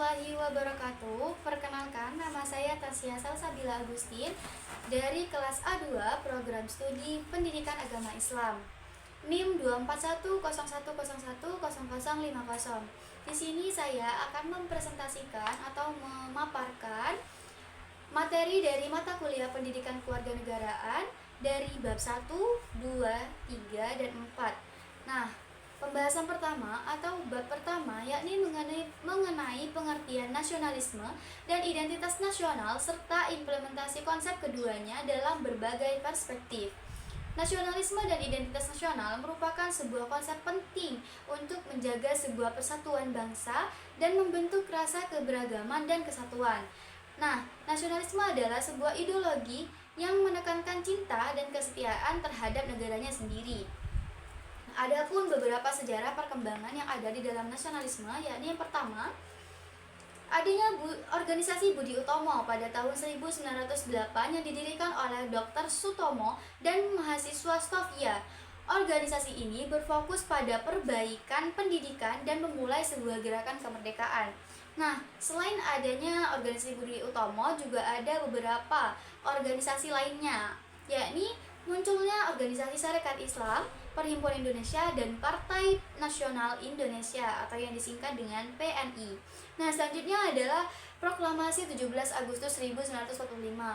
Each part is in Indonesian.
warahmatullahi wabarakatuh. Perkenalkan, nama saya Tasya Salsabila Agustin dari kelas A2 Program Studi Pendidikan Agama Islam. NIM 24101010050. Di sini saya akan mempresentasikan atau memaparkan materi dari mata kuliah Pendidikan Kewarganegaraan dari bab 1, 2, 3, dan 4. Nah, pembahasan pertama atau bab pertama yakni mengenai pengertian nasionalisme dan identitas nasional serta implementasi konsep keduanya dalam berbagai perspektif. Nasionalisme dan identitas nasional merupakan sebuah konsep penting untuk menjaga sebuah persatuan bangsa dan membentuk rasa keberagaman dan kesatuan. Nah, nasionalisme adalah sebuah ideologi yang menekankan cinta dan kesetiaan terhadap negaranya sendiri. Adapun beberapa sejarah perkembangan yang ada di dalam nasionalisme, yakni yang pertama, adanya organisasi Budi Utomo pada tahun 1908 yang didirikan oleh Dr. Sutomo dan mahasiswa Stovia. Organisasi ini berfokus pada perbaikan pendidikan dan memulai sebuah gerakan kemerdekaan. Nah, selain adanya organisasi Budi Utomo, juga ada beberapa organisasi lainnya, yakni munculnya organisasi Sarekat Islam, Perhimpunan Indonesia, dan Partai Nasional Indonesia atau yang disingkat dengan PNI. Nah, selanjutnya adalah Proklamasi 17 Agustus 1945.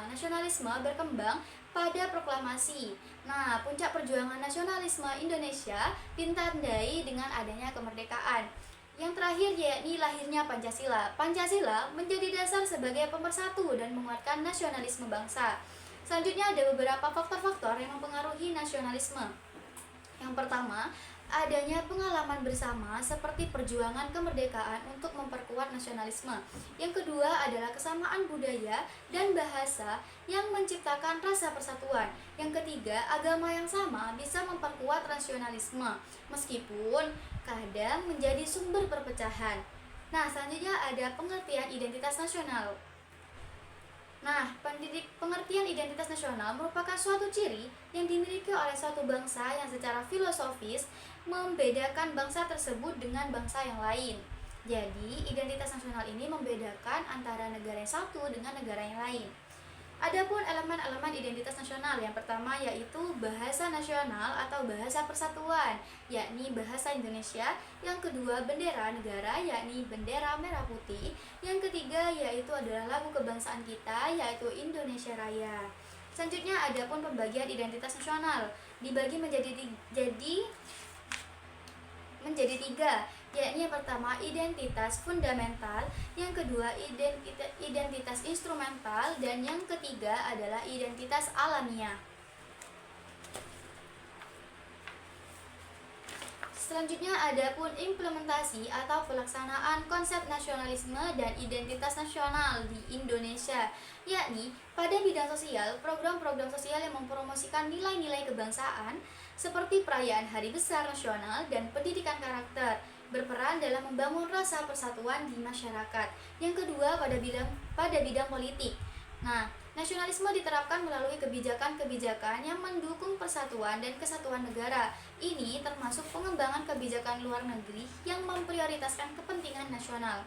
Nasionalisme berkembang pada proklamasi. Nah, puncak perjuangan nasionalisme Indonesia ditandai dengan adanya kemerdekaan. Yang terakhir yakni lahirnya Pancasila. Pancasila menjadi dasar sebagai pemersatu dan menguatkan nasionalisme bangsa. Selanjutnya ada beberapa faktor-faktor yang mempengaruhi nasionalisme. Yang pertama, adanya pengalaman bersama seperti perjuangan kemerdekaan untuk memperkuat nasionalisme. Yang kedua adalah kesamaan budaya dan bahasa yang menciptakan rasa persatuan. Yang ketiga, agama yang sama bisa memperkuat nasionalisme, meskipun kadang menjadi sumber perpecahan. Nah, selanjutnya ada pengertian identitas nasional. Nah, pengertian identitas nasional merupakan suatu ciri yang dimiliki oleh suatu bangsa yang secara filosofis membedakan bangsa tersebut dengan bangsa yang lain. Jadi, identitas nasional ini membedakan antara negara yang satu dengan negara yang lain. Adapun elemen-elemen identitas nasional, yang pertama yaitu bahasa nasional atau bahasa persatuan, yakni bahasa Indonesia. Yang kedua, bendera negara, yakni bendera merah putih. Yang ketiga yaitu adalah lagu kebangsaan kita, yaitu Indonesia Raya. Selanjutnya adapun pembagian identitas nasional dibagi menjadi tiga, yakni yang pertama identitas fundamental, yang kedua identitas instrumental, dan yang ketiga adalah identitas alamiah. Selanjutnya adapun implementasi atau pelaksanaan konsep nasionalisme dan identitas nasional di Indonesia, yakni pada bidang sosial, program-program sosial yang mempromosikan nilai-nilai kebangsaan seperti perayaan Hari Besar Nasional dan pendidikan karakter berperan dalam membangun rasa persatuan di masyarakat. Yang kedua pada bidang politik. Nah, nasionalisme diterapkan melalui kebijakan-kebijakan yang mendukung persatuan dan kesatuan negara. Ini termasuk pengembangan kebijakan luar negeri yang memprioritaskan kepentingan nasional.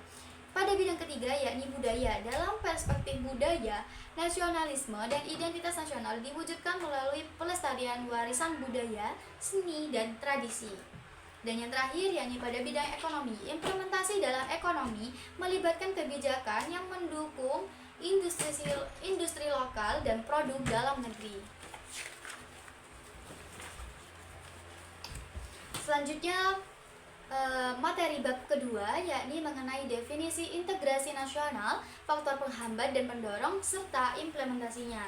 Pada bidang ketiga yakni budaya. Dalam perspektif budaya, nasionalisme dan identitas nasional diwujudkan melalui pelestarian warisan budaya, seni, dan tradisi. Dan yang terakhir yakni pada bidang ekonomi. Implementasi dalam ekonomi melibatkan kebijakan yang mendukung industri lokal dan produk dalam negeri. Selanjutnya materi bab kedua yakni mengenai definisi integrasi nasional, faktor penghambat dan pendorong, serta implementasinya.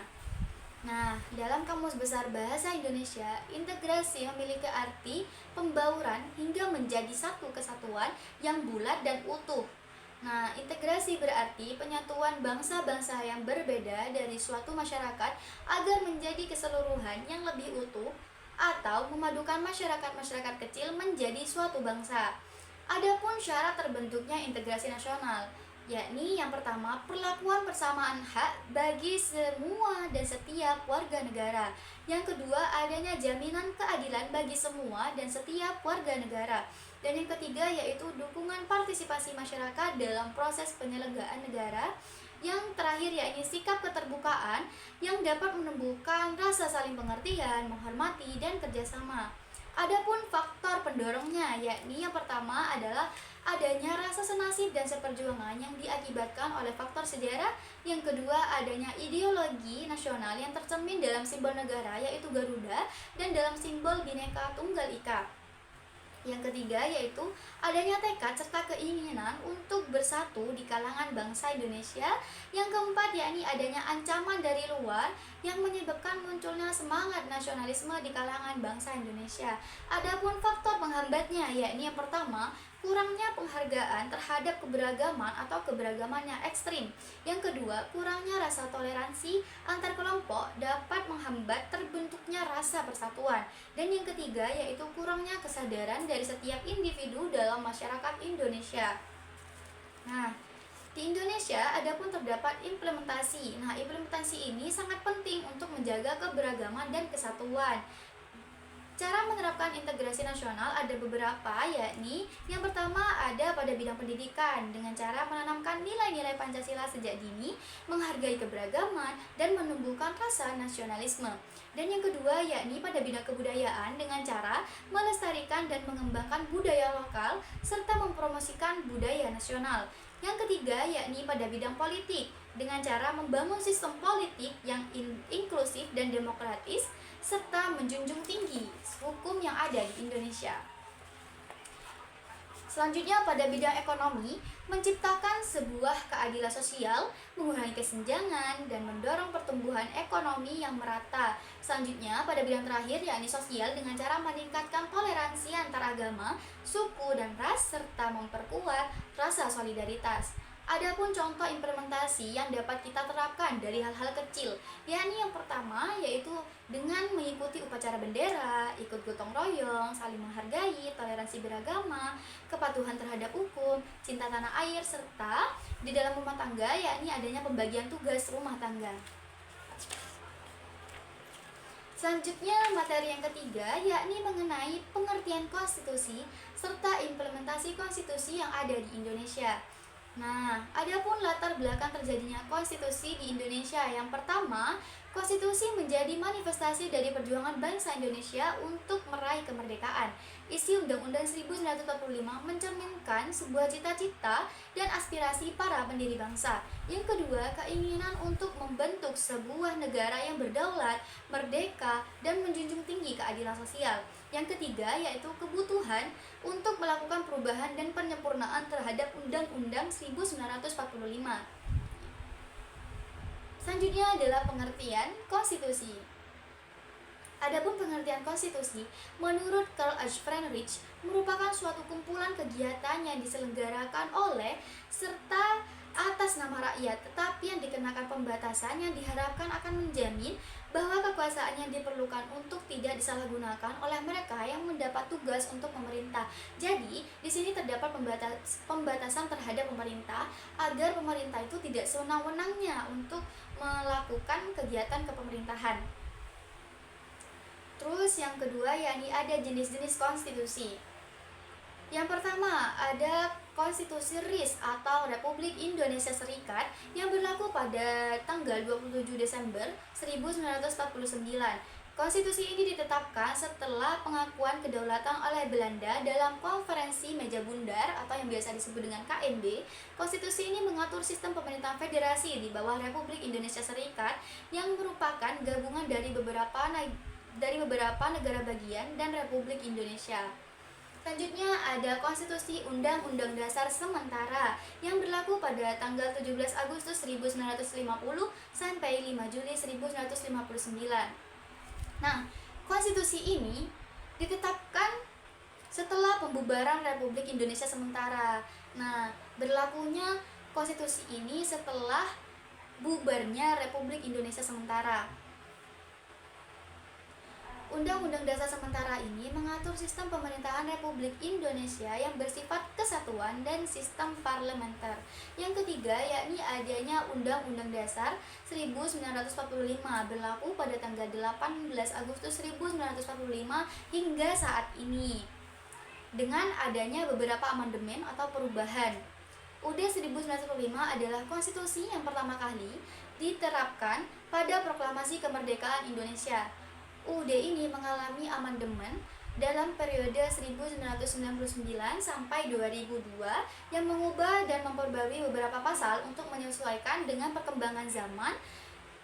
Nah, dalam Kamus Besar Bahasa Indonesia, integrasi memiliki arti pembauran hingga menjadi satu kesatuan yang bulat dan utuh. Nah, integrasi berarti penyatuan bangsa-bangsa yang berbeda dari suatu masyarakat agar menjadi keseluruhan yang lebih utuh, atau memadukan masyarakat-masyarakat kecil menjadi suatu bangsa. Adapun syarat terbentuknya integrasi nasional, yakni yang pertama, perlakuan persamaan hak bagi semua dan setiap warga negara. Yang kedua, adanya jaminan keadilan bagi semua dan setiap warga negara. Dan yang ketiga yaitu dukungan partisipasi masyarakat dalam proses penyelenggaraan negara. Yang terakhir yakni sikap keterbukaan yang dapat menumbuhkan rasa saling pengertian, menghormati, dan kerjasama. Adapun faktor pendorongnya yakni yang pertama adalah adanya rasa senasib dan seperjuangan yang diakibatkan oleh faktor sejarah. Yang kedua adanya ideologi nasional yang tercermin dalam simbol negara yaitu Garuda dan dalam simbol Bhinneka Tunggal Ika. Yang ketiga yaitu adanya tekad serta keinginan untuk bersatu di kalangan bangsa Indonesia. Yang keempat yakni adanya ancaman dari luar yang menyebabkan munculnya semangat nasionalisme di kalangan bangsa Indonesia. Adapun faktor penghambatnya yakni yang pertama kurangnya penghargaan terhadap keberagaman atau keberagaman yang ekstrim. Yang kedua, kurangnya rasa toleransi antar kelompok dapat menghambat terbentuknya rasa persatuan. Dan yang ketiga yaitu kurangnya kesadaran dari setiap individu dalam masyarakat Indonesia. Nah, di Indonesia adapun terdapat implementasi. Nah, implementasi ini sangat penting untuk menjaga keberagaman dan kesatuan. Cara menerapkan integrasi nasional ada beberapa, yakni yang pertama ada pada bidang pendidikan dengan cara menanamkan nilai-nilai Pancasila sejak dini, menghargai keberagaman, dan menumbuhkan rasa nasionalisme. Dan yang kedua yakni pada bidang kebudayaan dengan cara melestarikan dan mengembangkan budaya lokal serta mempromosikan budaya nasional. Yang ketiga yakni pada bidang politik dengan cara membangun sistem politik yang inklusif dan demokratis serta menjunjung tinggi hukum yang ada di Indonesia. Selanjutnya pada bidang ekonomi, menciptakan sebuah keadilan sosial, mengurangi kesenjangan, dan mendorong pertumbuhan ekonomi yang merata. Selanjutnya pada bidang terakhir yakni sosial dengan cara meningkatkan toleransi antar agama, suku, dan ras, serta memperkuat rasa solidaritas. Adapun contoh implementasi yang dapat kita terapkan dari hal-hal kecil, yakni yang pertama yaitu dengan mengikuti upacara bendera, ikut gotong royong, saling menghargai, toleransi beragama, kepatuhan terhadap hukum, cinta tanah air, serta di dalam rumah tangga yakni adanya pembagian tugas rumah tangga. Selanjutnya materi yang ketiga yakni mengenai pengertian konstitusi serta implementasi konstitusi yang ada di Indonesia. Nah, adapun latar belakang terjadinya konstitusi di Indonesia. Yang pertama, konstitusi menjadi manifestasi dari perjuangan bangsa Indonesia untuk meraih kemerdekaan. Isi Undang-Undang 1945 mencerminkan sebuah cita-cita dan aspirasi para pendiri bangsa. Yang kedua, keinginan untuk membentuk sebuah negara yang berdaulat, merdeka, dan menjunjung tinggi keadilan sosial. Yang ketiga yaitu kebutuhan untuk melakukan perubahan dan penyempurnaan terhadap Undang-Undang 1945. Selanjutnya adalah pengertian konstitusi. Adapun pengertian konstitusi, menurut Karl H. Friedrich, merupakan suatu kumpulan kegiatan yang diselenggarakan oleh serta atas nama rakyat, tetapi yang dikenakan pembatasan yang diharapkan akan menjamin bahwa kekuasaan yang diperlukan untuk tidak disalahgunakan oleh mereka yang mendapat tugas untuk pemerintah. Jadi, di sini terdapat pembatasan terhadap pemerintah agar pemerintah itu tidak sewenang-wenangnya untuk melakukan kegiatan kepemerintahan. Terus yang kedua yakni ada jenis-jenis konstitusi. Yang pertama ada Konstitusi RIS atau Republik Indonesia Serikat yang berlaku pada tanggal 27 Desember 1949. Konstitusi ini ditetapkan setelah pengakuan kedaulatan oleh Belanda dalam Konferensi Meja Bundar atau yang biasa disebut dengan KMB. Konstitusi ini mengatur sistem pemerintahan federasi di bawah Republik Indonesia Serikat yang merupakan gabungan dari beberapa negara bagian dan Republik Indonesia. Selanjutnya ada Konstitusi Undang-Undang Dasar Sementara yang berlaku pada tanggal 17 Agustus 1950 sampai 5 Juli 1959. Nah, konstitusi ini ditetapkan setelah pembubaran Republik Indonesia Sementara. Nah, berlakunya konstitusi ini setelah bubarnya Republik Indonesia Sementara. Undang-Undang Dasar Sementara ini mengatur sistem pemerintahan Republik Indonesia yang bersifat kesatuan dan sistem parlementer. Yang ketiga yakni adanya Undang-Undang Dasar 1945 berlaku pada tanggal 18 Agustus 1945 hingga saat ini. dengan adanya beberapa amandemen atau perubahan. UUD 1945 adalah konstitusi yang pertama kali diterapkan pada proklamasi kemerdekaan Indonesia. UUD ini mengalami amandemen dalam periode 1999 sampai 2002 yang mengubah dan memperbarui beberapa pasal untuk menyesuaikan dengan perkembangan zaman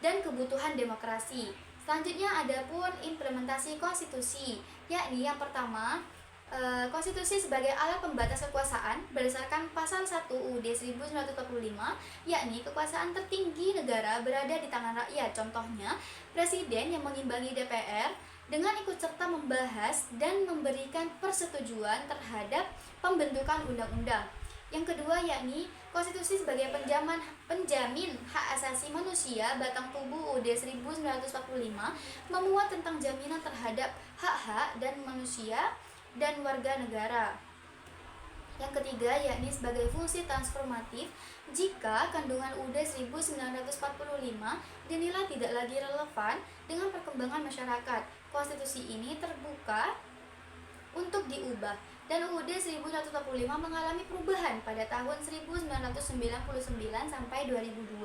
dan kebutuhan demokrasi. Selanjutnya ada pun implementasi konstitusi, yakni yang pertama, konstitusi sebagai alat pembatas kekuasaan berdasarkan pasal 1 UUD 1945, yakni kekuasaan tertinggi negara berada di tangan rakyat. Contohnya, presiden yang mengimbangi DPR dengan ikut serta membahas dan memberikan persetujuan terhadap pembentukan undang-undang. Yang kedua yakni konstitusi sebagai penjamin hak asasi manusia batang tubuh UUD 1945 memuat tentang jaminan terhadap hak-hak dan manusia dan warga negara. Yang ketiga yakni sebagai fungsi transformatif jika kandungan UUD 1945 dinilai tidak lagi relevan dengan perkembangan masyarakat. Konstitusi ini terbuka untuk diubah dan UUD 1945 mengalami perubahan pada tahun 1999 sampai 2002.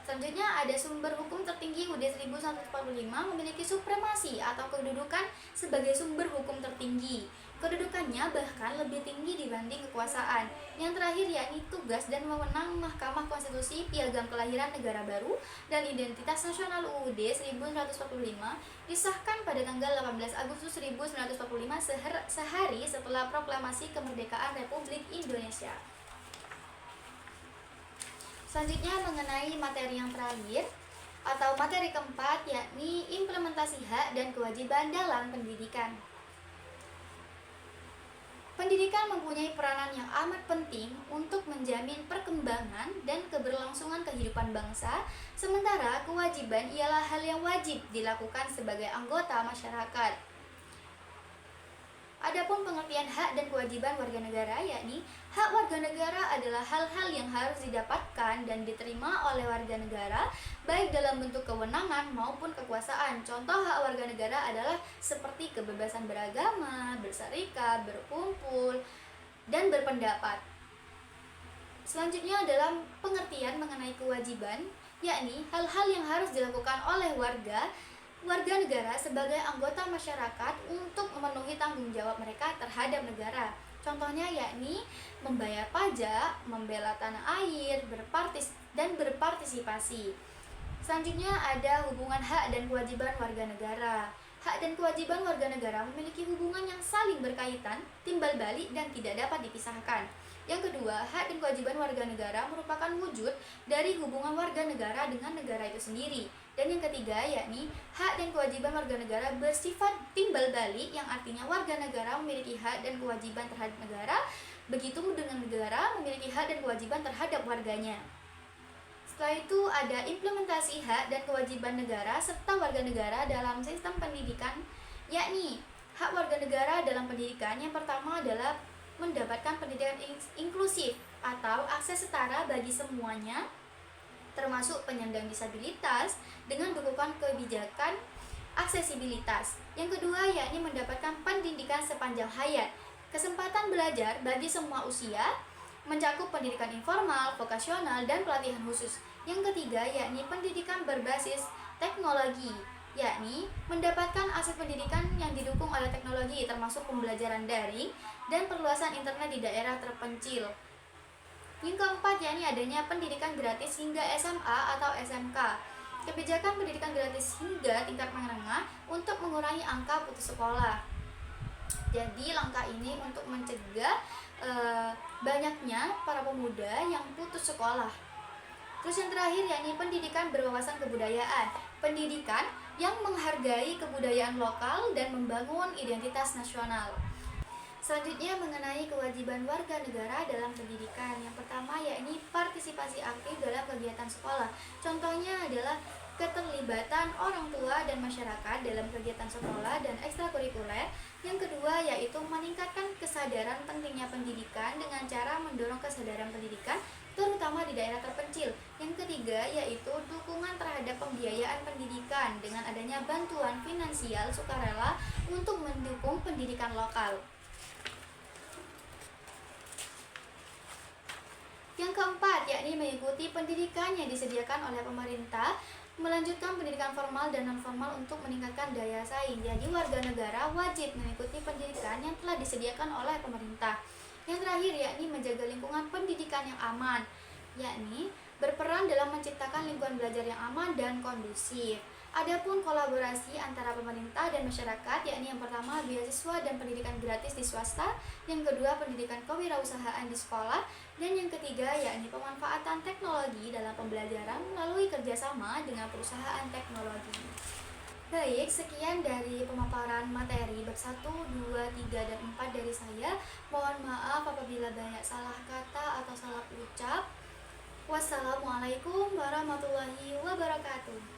Selanjutnya ada sumber hukum tertinggi. UUD 1945 memiliki supremasi atau kedudukan sebagai sumber hukum tertinggi. Kedudukannya bahkan lebih tinggi dibanding kekuasaan. Yang terakhir yakni tugas dan wewenang Mahkamah Konstitusi, Piagam Kelahiran Negara Baru dan Identitas Nasional. UUD 1945 disahkan pada tanggal 18 Agustus 1945 sehari setelah proklamasi kemerdekaan Republik Indonesia. Selanjutnya mengenai materi yang terakhir atau materi keempat yakni implementasi hak dan kewajiban dalam pendidikan. Pendidikan mempunyai peranan yang amat penting untuk menjamin perkembangan dan keberlangsungan kehidupan bangsa, sementara kewajiban ialah hal yang wajib dilakukan sebagai anggota masyarakat. Adapun pengertian hak dan kewajiban warga negara yakni hak warga negara adalah hal-hal yang harus didapatkan dan diterima oleh warga negara baik dalam bentuk kewenangan maupun kekuasaan. Contoh hak warga negara adalah seperti kebebasan beragama, berserikat, berkumpul, dan berpendapat. Selanjutnya adalah pengertian mengenai kewajiban, yakni hal-hal yang harus dilakukan oleh warga negara sebagai anggota masyarakat untuk memenuhi tanggung jawab mereka terhadap negara. Contohnya yakni membayar pajak, membela tanah air, berpartisipasi. Selanjutnya ada hubungan hak dan kewajiban warga negara. Hak dan kewajiban warga negara memiliki hubungan yang saling berkaitan, timbal balik, dan tidak dapat dipisahkan. Yang kedua, hak dan kewajiban warga negara merupakan wujud dari hubungan warga negara dengan negara itu sendiri. Dan yang ketiga, yakni hak dan kewajiban warga negara bersifat timbal balik, yang artinya warga negara memiliki hak dan kewajiban terhadap negara, begitu dengan negara memiliki hak dan kewajiban terhadap warganya. Setelah itu ada implementasi hak dan kewajiban negara serta warga negara dalam sistem pendidikan, yakni hak warga negara dalam pendidikan yang pertama adalah mendapatkan pendidikan inklusif atau akses setara bagi semuanya, termasuk penyandang disabilitas dengan dukungan kebijakan aksesibilitas. Yang kedua yakni mendapatkan pendidikan sepanjang hayat, kesempatan belajar bagi semua usia, mencakup pendidikan informal, vokasional, dan pelatihan khusus. Yang ketiga yakni pendidikan berbasis teknologi, yakni mendapatkan akses pendidikan yang didukung oleh teknologi termasuk pembelajaran daring dan perluasan internet di daerah terpencil. Yang keempat yakni adanya pendidikan gratis hingga SMA atau SMK. Kebijakan pendidikan gratis hingga tingkat menengah untuk mengurangi angka putus sekolah. Jadi langkah ini untuk mencegah banyaknya para pemuda yang putus sekolah. Terus yang terakhir yakni pendidikan berwawasan kebudayaan. Pendidikan yang menghargai kebudayaan lokal dan membangun identitas nasional. Selanjutnya mengenai kewajiban warga negara dalam pendidikan. Yang pertama yakni partisipasi aktif dalam kegiatan sekolah. Contohnya adalah keterlibatan orang tua dan masyarakat dalam kegiatan sekolah dan ekstrakurikuler. Yang kedua yaitu meningkatkan kesadaran pentingnya pendidikan dengan cara mendorong kesadaran pendidikan terutama di daerah terpencil. Yang ketiga yaitu dukungan terhadap pembiayaan pendidikan dengan adanya bantuan finansial sukarela untuk mendukung pendidikan lokal. yakni mengikuti pendidikan yang disediakan oleh pemerintah, melanjutkan pendidikan formal dan non-formal untuk meningkatkan daya saing. Jadi warga negara wajib mengikuti pendidikan yang telah disediakan oleh pemerintah. Yang terakhir yakni menjaga lingkungan pendidikan yang aman, yakni berperan dalam menciptakan lingkungan belajar yang aman dan kondusif. Adapun kolaborasi antara pemerintah dan masyarakat, yakni yang pertama beasiswa dan pendidikan gratis di swasta, yang kedua pendidikan kewirausahaan di sekolah, dan yang ketiga yakni pemanfaatan teknologi dalam pembelajaran melalui kerjasama dengan perusahaan teknologi. Baik, sekian dari pemaparan materi bab 1, 2, 3, dan 4 dari saya. Mohon maaf apabila banyak salah kata atau salah ucap. Wassalamualaikum warahmatullahi wabarakatuh.